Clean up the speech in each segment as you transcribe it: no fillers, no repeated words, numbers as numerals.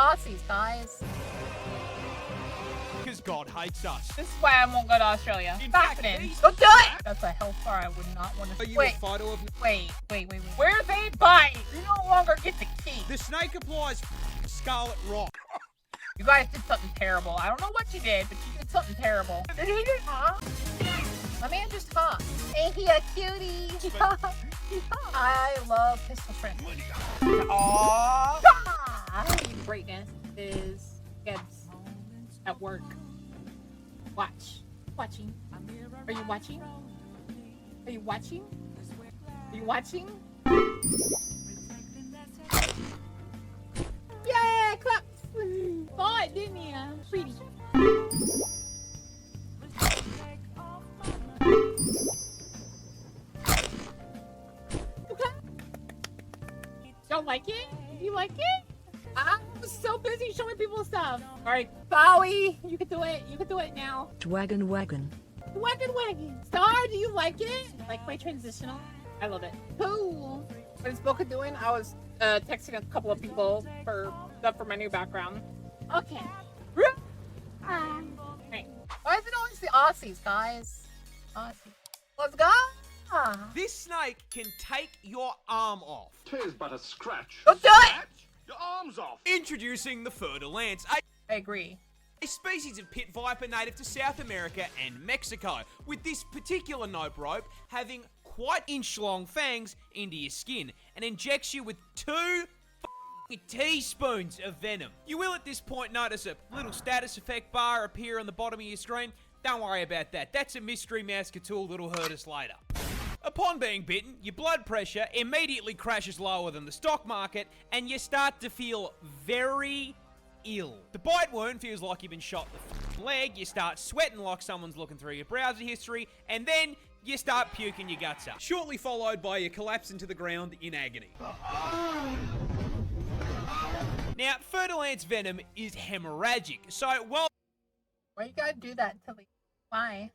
Aussies, guys. Because God hates us. This is why I won't go to Australia. In Stop fact, it. these- Don't do it! That's a hellfire I would not want to. Are you Wait, a photo of wait. Where they bite, you no longer get to keep. the snake applies scarlet rot? You guys did something terrible. I don't know what you did, but you did something terrible. Did he just hop? My man just hopped. Ain't he a cutie? I love pistol shrimp. Aww. Greatness is Gebs at work. Watching. Are you watching? Are you watching? Are you watching? Yeah, claps. Saw it, didn't you? Pretty. Don't like it? You like it? I'm so busy showing people stuff. All right, Bowie, you can do it. You can do it now. Wagon. Wagon. Star, do you like it? Like my transitional? I love it. Cool. What is Boka doing? I was texting a couple of people for stuff for my new background. Okay. Right. Why is it always the Aussies, guys? Aussies. Let's go. This snake can take your arm off. 'Tis but a scratch. Don't do it! Your arm's off. Introducing the fer-de-lance, I agree. a species of pit viper native to South America and Mexico, with this particular nope rope having quite inch-long fangs into your skin and injects you with 2 teaspoons of venom. You will at this point notice a little status effect bar appear on the bottom of your screen. Don't worry about that. That's a mystery mouse tool that'll hurt us later. Upon being bitten, your blood pressure immediately crashes lower than the stock market and you start to feel very ill. The bite wound feels like you've been shot in the leg, you start sweating like someone's looking through your browser history, and then you start puking your guts up. Shortly followed by your collapse into the ground in agony. Now, fer-de-lance venom is hemorrhagic, so while Why you gotta do that to me? Why?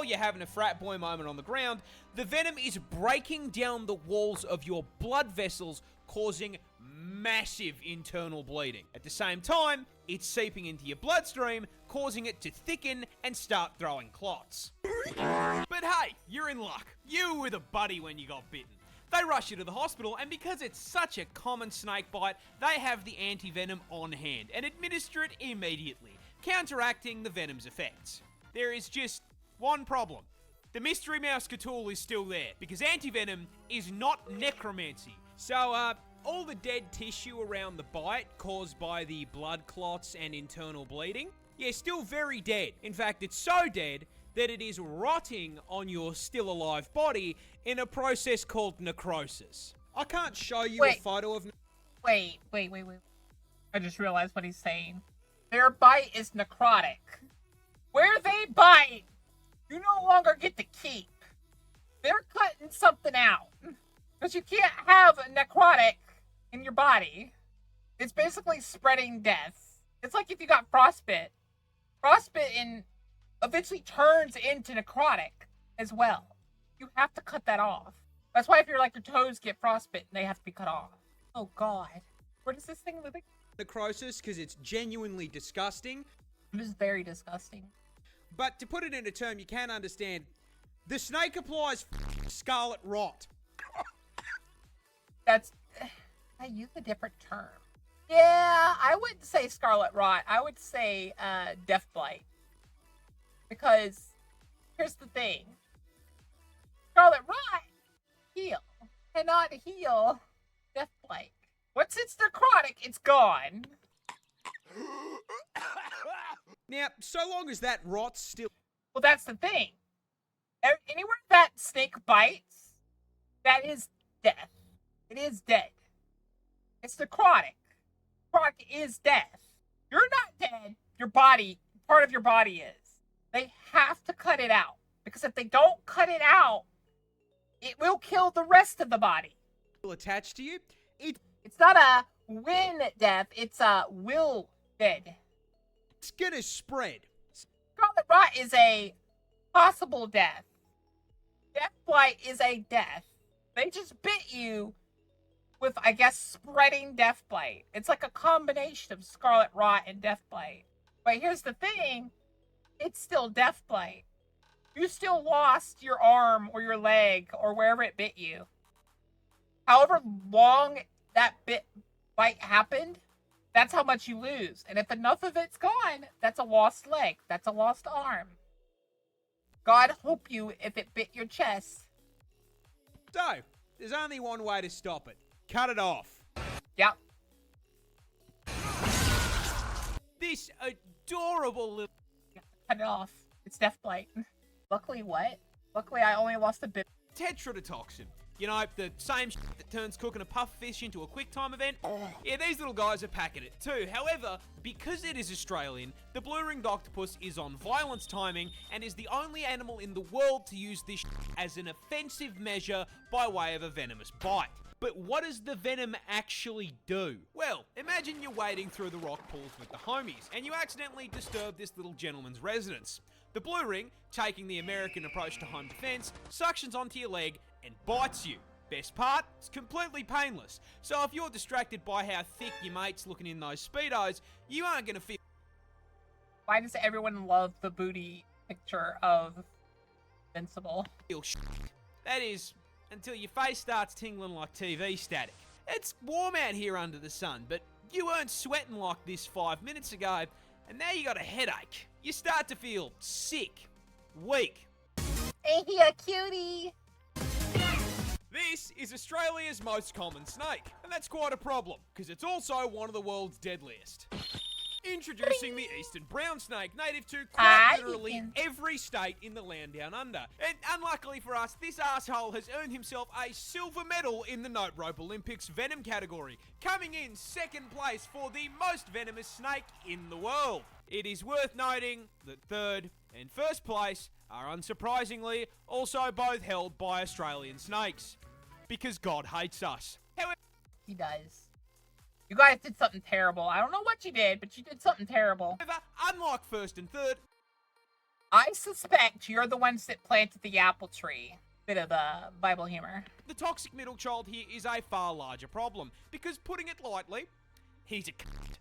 you're having a frat boy moment on the ground, the venom is breaking down the walls of your blood vessels, causing massive internal bleeding. At the same time, it's seeping into your bloodstream, causing it to thicken and start throwing clots. But hey, you're in luck. You were with a buddy when you got bitten. They rush you to the hospital, and because it's such a common snake bite, they have the anti-venom on hand and administer it immediately, counteracting the venom's effects. There is just one problem. The mystery mouse tool is still there, because anti-venom is not necromancy. So, all the dead tissue around the bite caused by the blood clots and internal bleeding, yeah, still very dead. In fact, it's so dead that it is rotting on your still alive body in a process called necrosis. I can't show you a photo of... Wait. I just realized what he's saying. Their bite is necrotic. Where they bite, you no longer get to keep. They're cutting something out. Because you can't have a necrotic in your body. It's basically spreading death. It's like if you got frostbite. Frostbite eventually turns into necrotic as well. You have to cut that off. That's why if you're like your toes get frostbite, they have to be cut off. Oh God. What is this thing living? Necrosis, because it's genuinely disgusting. It is very disgusting. But to put it in a term you can understand, the snake applies scarlet rot. I use a different term. Yeah, I wouldn't say scarlet rot. I would say death blight. Because here's the thing. Scarlet rot cannot heal death blight. Once it's necrotic, it's gone. Now, so long as that rot's still... Well, that's the thing. Anywhere that snake bites, that is death. It is dead. It's necrotic. Necrotic is death. You're not dead. Your body, part of your body is. They have to cut it out. Because if they don't cut it out, it will kill the rest of the body. attached to you, It's not a win death, it's a will dead. it's gonna spread. Scarlet rot is a possible death. Death blight is a death. They just bit you with, I guess, spreading deathblight. It's like a combination of scarlet rot and deathblight. But here's the thing, it's still deathblight. You still lost your arm or your leg or wherever it bit you. However long that bite happened, that's how much you lose. And if enough of it's gone, that's a lost leg. That's a lost arm. God help you if it bit your chest. So, there's only one way to stop it. Cut it off. Yep. This adorable little... Cut it off. It's deathblight. Luckily what? Luckily I only lost a bit. tetrodotoxin. You know, the same shit that turns cooking a puff fish into a quick time event. Yeah, these little guys are packing it too. However, because it is Australian, the blue-ringed octopus is on violence timing and is the only animal in the world to use this shit as an offensive measure by way of a venomous bite. But what does the venom actually do? Well, imagine you're wading through the rock pools with the homies, and you accidentally disturb this little gentleman's residence. The blue ring, taking the American approach to home defense, suctions onto your leg and bites you. Best part, it's completely painless. So if you're distracted by how thick your mate's looking in those Speedos, you aren't going to feel... Why does everyone love the booty picture of Invincible? shit. That is, until your face starts tingling like TV static. It's warm out here under the sun, but you weren't sweating like this 5 minutes ago, and now you got a headache. You start to feel sick, weak. Ain't he a cutie? This is Australia's most common snake, and that's quite a problem, because it's also one of the world's deadliest. Introducing the eastern brown snake, native to quite literally every state in the land down under. And unluckily for us, this asshole has earned himself a silver medal in the Note Rope Olympics venom category, coming in second place for the most venomous snake in the world. It is worth noting that third and first place are unsurprisingly also both held by Australian snakes. Because God hates us. However, He does. You guys did something terrible. I don't know what you did, but you did something terrible. unlike first and third, I suspect you're the ones that planted the apple tree. Bit of Bible humor. the toxic middle child here is a far larger problem. Because putting it lightly, he's a cunt.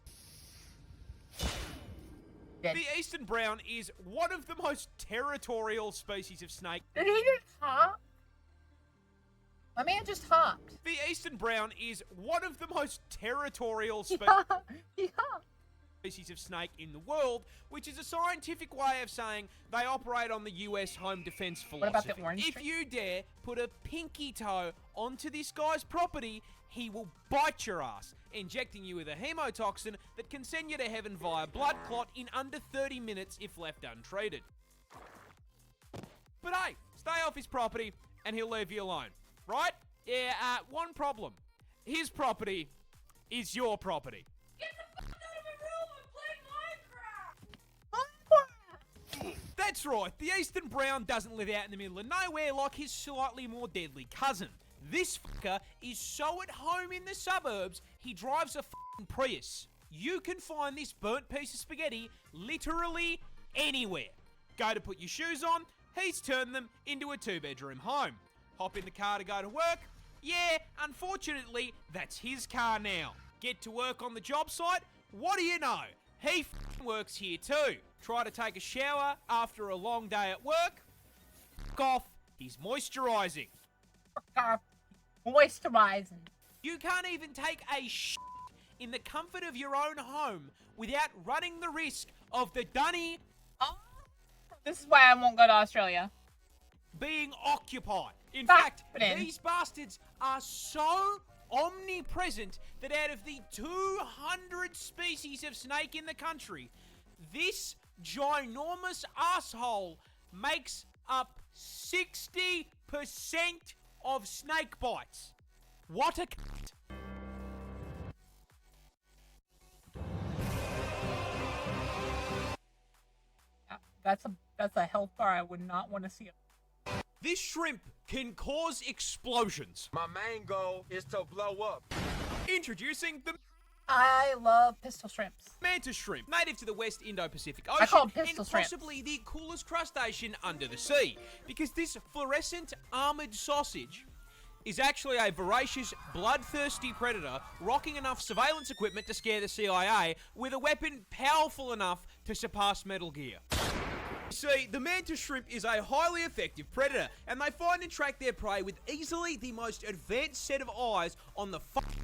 Dead. The eastern brown is one of the most territorial species of snake. Did he just hop? My man just hopped. The eastern brown is one of the most territorial He hopped. species of snake in the world, which is a scientific way of saying they operate on the US home defense philosophy. What about the orange If tree? you dare put a pinky toe onto this guy's property, he will bite your ass, injecting you with a hemotoxin that can send you to heaven via blood clot in under 30 minutes if left untreated. But hey, stay off his property and he'll leave you alone. Right? Yeah, one problem. His property is your property. Get the fuck out of my room and play Minecraft! That's right, the eastern brown doesn't live out in the middle of nowhere like his slightly more deadly cousin. This fucker is so at home in the suburbs, he drives a f***ing Prius. You can find this burnt piece of spaghetti literally anywhere. Go to put your shoes on, he's turned them into a 2-bedroom home. Hop in the car to go to work? Yeah, unfortunately, that's his car now. Get to work on the job site? What do you know? He f***ing works here too. Try to take a shower after a long day at work? F*** off, he's moisturising. Moisturizing. You can't even take a shit in the comfort of your own home without running the risk of the dunny Oh, this is why I won't go to Australia. being occupied. In Stop fact, it. these bastards are so omnipresent that out of the 200 species of snake in the country, this ginormous asshole makes up 60% of snake bites. What a cunt. That's a health bar I would not want to see. This shrimp can cause explosions. My main goal is to blow up. Introducing the I love pistol shrimps. mantis shrimp, native to the West Indo-Pacific I call Ocean them and pistol shrimps. possibly the coolest crustacean under the sea. Because this fluorescent armored sausage is actually a voracious, bloodthirsty predator rocking enough surveillance equipment to scare the CIA with a weapon powerful enough to surpass Metal Gear. See, the mantis shrimp is a highly effective predator, and they find and track their prey with easily the most advanced set of eyes on the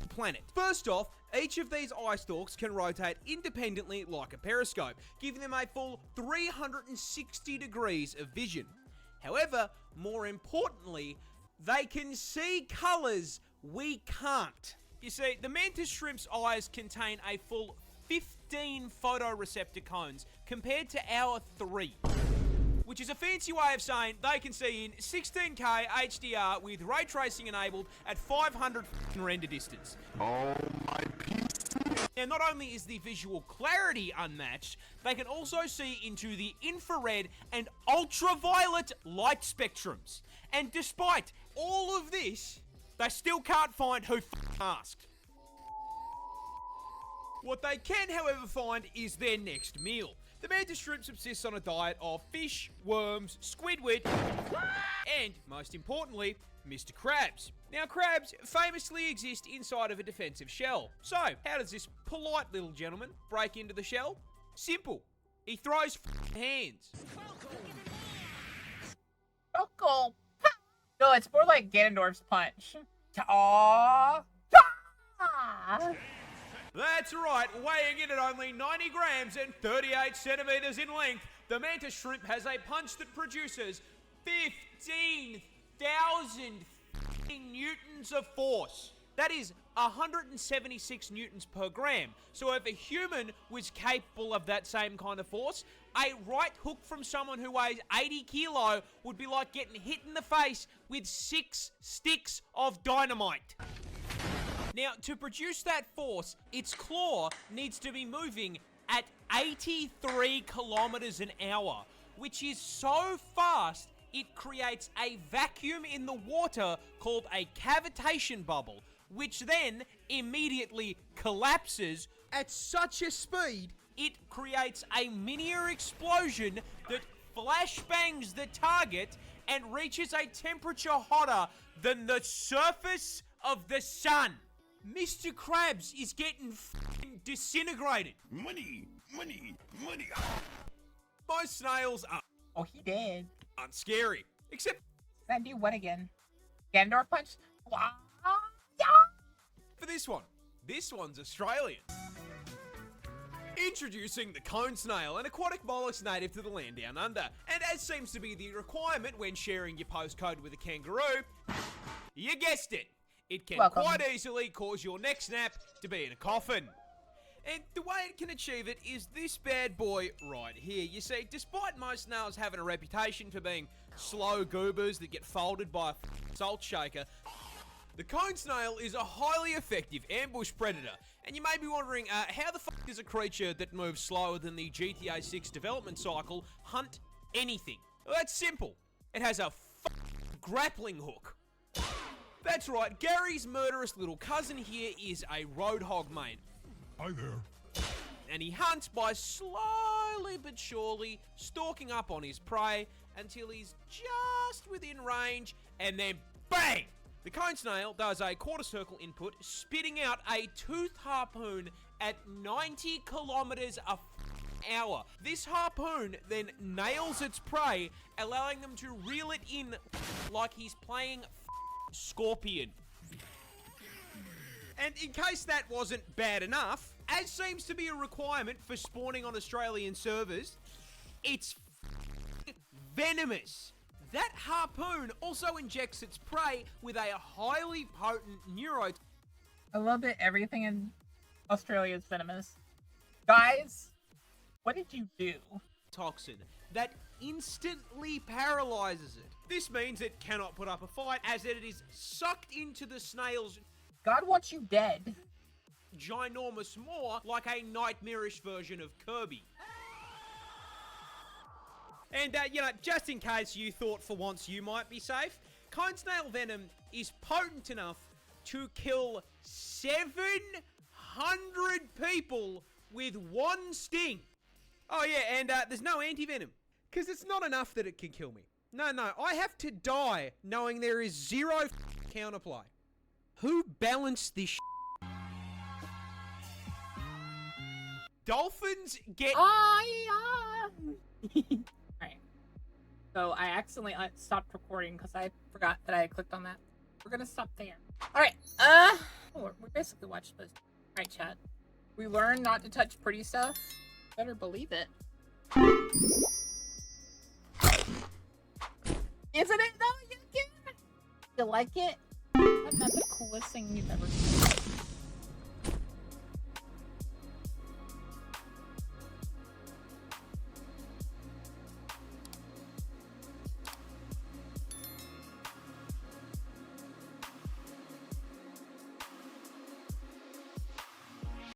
planet. First off, each of these eye stalks can rotate independently like a periscope, giving them a full 360 degrees of vision. However, more importantly, they can see colours we can't. You see, the mantis shrimp's eyes contain a full 15 photoreceptor cones compared to our 3. Which is a fancy way of saying they can see in 16K HDR with ray tracing enabled at 500 render distance. Oh my piece. Now, not only is the visual clarity unmatched, they can also see into the infrared and ultraviolet light spectrums. And despite all of this, they still can't find who asked. What they can, however, find is their next meal. The mantis shrimp subsists on a diet of fish, worms, squidward, and, most importantly, Mr. Krabs. Now, crabs famously exist inside of a defensive shell. So, how does this polite little gentleman break into the shell? Simple. He throws hands. Uncle. No, it's more like Ganondorf's punch. Aww. That's right, weighing in at only 90 grams and 38 centimeters in length, the mantis shrimp has a punch that produces 15,000 newtons of force. That is 176 newtons per gram. So if a human was capable of that same kind of force, a right hook from someone who weighs 80 kilo would be like getting hit in the face with 6 sticks of dynamite. Now, to produce that force, its claw needs to be moving at 83 kilometers an hour, which is so fast it creates a vacuum in the water called a cavitation bubble, which then immediately collapses at such a speed it creates a miniature explosion that flashbangs the target and reaches a temperature hotter than the surface of the sun. Mr. Krabs is getting disintegrated. Money, money, money. Most snails Oh, he did. aren't scary, except Can I do what again? Ganondorf punch? Wow. Yeah. for this one. This one's Australian. Introducing the cone snail, an aquatic mollusk native to the land down under. And as seems to be the requirement when sharing your postcode with a kangaroo, you guessed it. It can Welcome. quite easily cause your neck snap to be in a coffin. And the way it can achieve it is this bad boy right here. You see, despite most snails having a reputation for being slow goobers that get folded by a salt shaker, the cone snail is a highly effective ambush predator. And you may be wondering, how the fuck does a creature that moves slower than the GTA 6 development cycle hunt anything? Well, that's simple. It has a grappling hook. That's right, Gary's murderous little cousin here is a roadhog, mate. Hi there. And he hunts by slowly but surely stalking up on his prey until he's just within range, and then bang! The cone snail does a quarter circle input, spitting out a toothed harpoon at 90 kilometers an hour. This harpoon then nails its prey, allowing them to reel it in like he's playing Scorpion. And in case that wasn't bad enough, as seems to be a requirement for spawning on Australian servers, it's venomous. That harpoon also injects its prey with a highly potent neurotoxin. I love that everything in Australia is venomous. Guys, what did you do? That instantly paralyzes it. This means it cannot put up a fight as it is sucked into the snail's God wants you dead. ginormous maw like a nightmarish version of Kirby. And, just in case you thought for once you might be safe, cone snail venom is potent enough to kill 700 people with one sting. Oh yeah, and there's no anti-venom, because it's not enough that it can kill me. No, I have to die knowing there is zero counterplay. Who balanced this shit? Dolphins get... Alright. So I accidentally stopped recording because I forgot that I had clicked on that. We're gonna stop there. Alright, we basically watched this. Alright, chat. We learned not to touch pretty stuff. Better believe it. Isn't it though? You like it? Isn't that the coolest thing you've ever seen?